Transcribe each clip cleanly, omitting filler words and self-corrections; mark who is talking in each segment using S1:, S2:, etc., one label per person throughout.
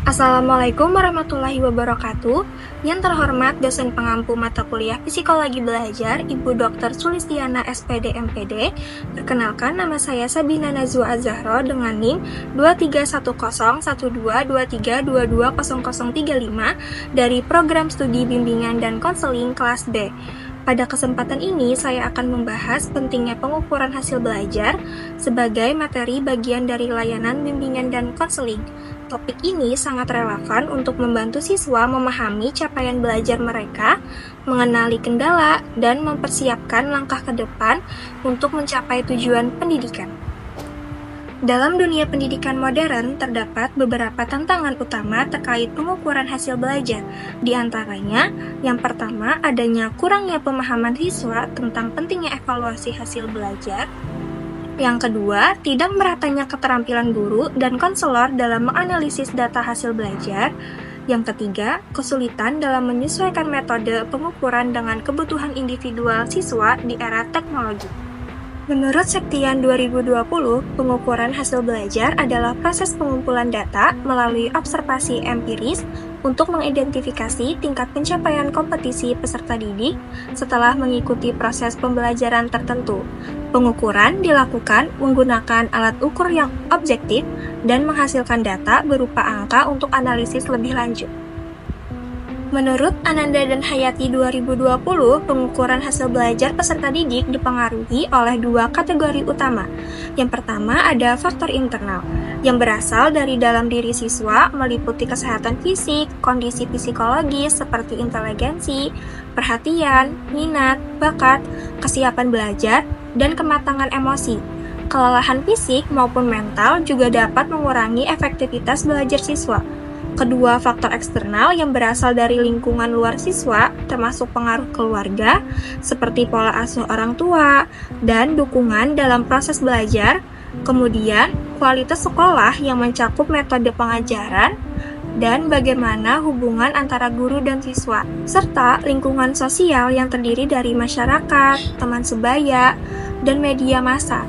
S1: Assalamualaikum warahmatullahi wabarakatuh. Yang terhormat dosen pengampu mata kuliah Psikologi Belajar, Ibu Dr. Sulistiana SPD MPD. Perkenalkan, nama saya Sabina Nazwa Azahro dengan NIM 23101223220035 dari Program Studi Bimbingan dan Konseling kelas B. Pada kesempatan ini, saya akan membahas pentingnya pengukuran hasil belajar sebagai materi bagian dari layanan bimbingan dan konseling. Topik ini sangat relevan untuk membantu siswa memahami capaian belajar mereka, mengenali kendala, dan mempersiapkan langkah ke depan untuk mencapai tujuan pendidikan. Dalam dunia pendidikan modern, terdapat beberapa tantangan utama terkait pengukuran hasil belajar. Di antaranya, yang pertama, adanya kurangnya pemahaman siswa tentang pentingnya evaluasi hasil belajar. Yang kedua, tidak meratanya keterampilan guru dan konselor dalam menganalisis data hasil belajar. Yang ketiga, kesulitan dalam menyesuaikan metode pengukuran dengan kebutuhan individual siswa di era teknologi. Menurut Septian 2020, pengukuran hasil belajar adalah proses pengumpulan data melalui observasi empiris untuk mengidentifikasi tingkat pencapaian kompetisi peserta didik setelah mengikuti proses pembelajaran tertentu. Pengukuran dilakukan menggunakan alat ukur yang objektif dan menghasilkan data berupa angka untuk analisis lebih lanjut. Menurut Ananda dan Hayati 2020, pengukuran hasil belajar peserta didik dipengaruhi oleh dua kategori utama. Yang pertama ada faktor internal, yang berasal dari dalam diri siswa meliputi kesehatan fisik, kondisi psikologis seperti inteligensi, perhatian, minat, bakat, kesiapan belajar, dan kematangan emosi. Kelelahan fisik maupun mental juga dapat mengurangi efektivitas belajar siswa. Kedua faktor eksternal yang berasal dari lingkungan luar siswa, termasuk pengaruh keluarga, seperti pola asuh orang tua, dan dukungan dalam proses belajar, kemudian kualitas sekolah yang mencakup metode pengajaran, dan bagaimana hubungan antara guru dan siswa, serta lingkungan sosial yang terdiri dari masyarakat, teman sebaya, dan media massa.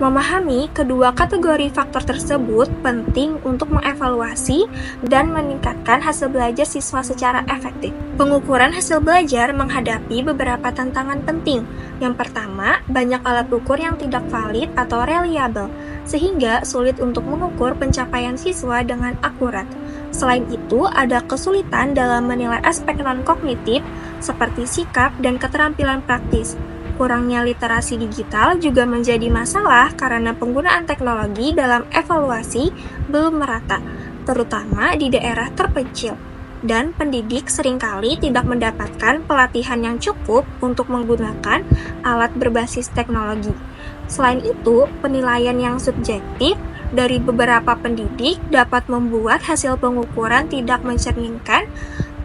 S1: Memahami kedua kategori faktor tersebut penting untuk mengevaluasi dan meningkatkan hasil belajar siswa secara efektif. Pengukuran hasil belajar menghadapi beberapa tantangan penting. Yang pertama, banyak alat ukur yang tidak valid atau reliable, sehingga sulit untuk mengukur pencapaian siswa dengan akurat. Selain itu, ada kesulitan dalam menilai aspek non-kognitif seperti sikap dan keterampilan praktis. Kurangnya literasi digital juga menjadi masalah karena penggunaan teknologi dalam evaluasi belum merata, terutama di daerah terpencil, dan pendidik seringkali tidak mendapatkan pelatihan yang cukup untuk menggunakan alat berbasis teknologi. Selain itu, penilaian yang subjektif dari beberapa pendidik dapat membuat hasil pengukuran tidak mencerminkan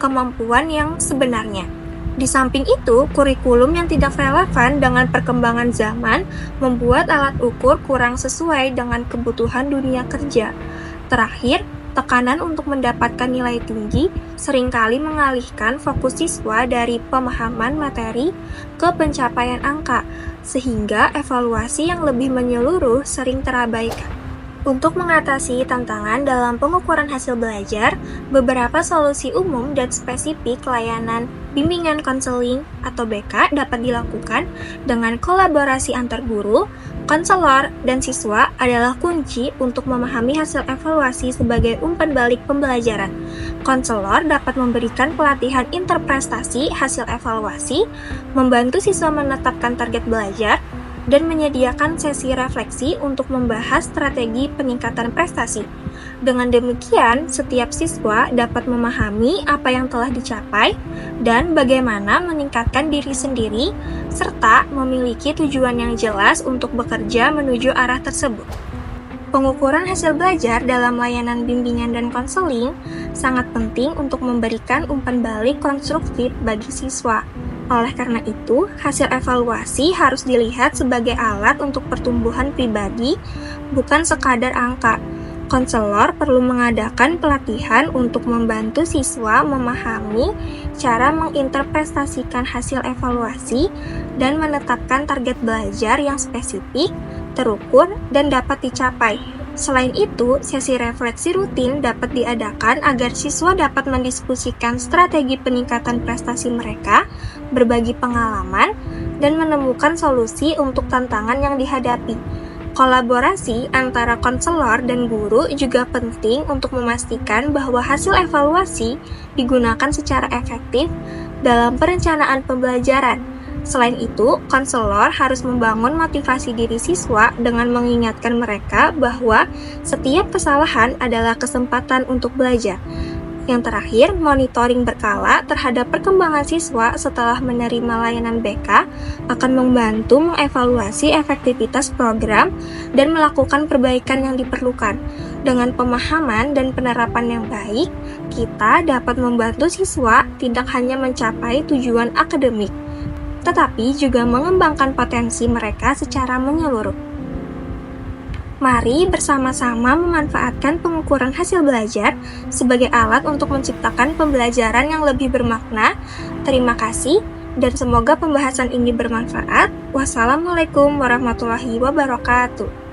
S1: kemampuan yang sebenarnya. Di samping itu, kurikulum yang tidak relevan dengan perkembangan zaman membuat alat ukur kurang sesuai dengan kebutuhan dunia kerja. Terakhir, tekanan untuk mendapatkan nilai tinggi seringkali mengalihkan fokus siswa dari pemahaman materi ke pencapaian angka, sehingga evaluasi yang lebih menyeluruh sering terabaikan. Untuk mengatasi tantangan dalam pengukuran hasil belajar, beberapa solusi umum dan spesifik layanan bimbingan konseling atau BK dapat dilakukan dengan kolaborasi antar guru, konselor, dan siswa adalah kunci untuk memahami hasil evaluasi sebagai umpan balik pembelajaran. Konselor dapat memberikan pelatihan interprestasi hasil evaluasi, membantu siswa menetapkan target belajar, dan menyediakan sesi refleksi untuk membahas strategi peningkatan prestasi. Dengan demikian, setiap siswa dapat memahami apa yang telah dicapai dan bagaimana meningkatkan diri sendiri, serta memiliki tujuan yang jelas untuk bekerja menuju arah tersebut. Pengukuran hasil belajar dalam layanan bimbingan dan konseling sangat penting untuk memberikan umpan balik konstruktif bagi siswa. Oleh karena itu, hasil evaluasi harus dilihat sebagai alat untuk pertumbuhan pribadi, bukan sekadar angka. Konselor perlu mengadakan pelatihan untuk membantu siswa memahami cara menginterpretasikan hasil evaluasi dan menetapkan target belajar yang spesifik, terukur, dan dapat dicapai. Selain itu, sesi refleksi rutin dapat diadakan agar siswa dapat mendiskusikan strategi peningkatan prestasi mereka, berbagi pengalaman, dan menemukan solusi untuk tantangan yang dihadapi. Kolaborasi antara konselor dan guru juga penting untuk memastikan bahwa hasil evaluasi digunakan secara efektif dalam perencanaan pembelajaran. Selain itu, konselor harus membangun motivasi diri siswa dengan mengingatkan mereka bahwa setiap kesalahan adalah kesempatan untuk belajar. Yang terakhir, monitoring berkala terhadap perkembangan siswa setelah menerima layanan BK akan membantu mengevaluasi efektivitas program dan melakukan perbaikan yang diperlukan. Dengan pemahaman dan penerapan yang baik, kita dapat membantu siswa tidak hanya mencapai tujuan akademik, tetapi juga mengembangkan potensi mereka secara menyeluruh. Mari bersama-sama memanfaatkan pengukuran hasil belajar sebagai alat untuk menciptakan pembelajaran yang lebih bermakna. Terima kasih, dan semoga pembahasan ini bermanfaat. Wassalamualaikum warahmatullahi wabarakatuh.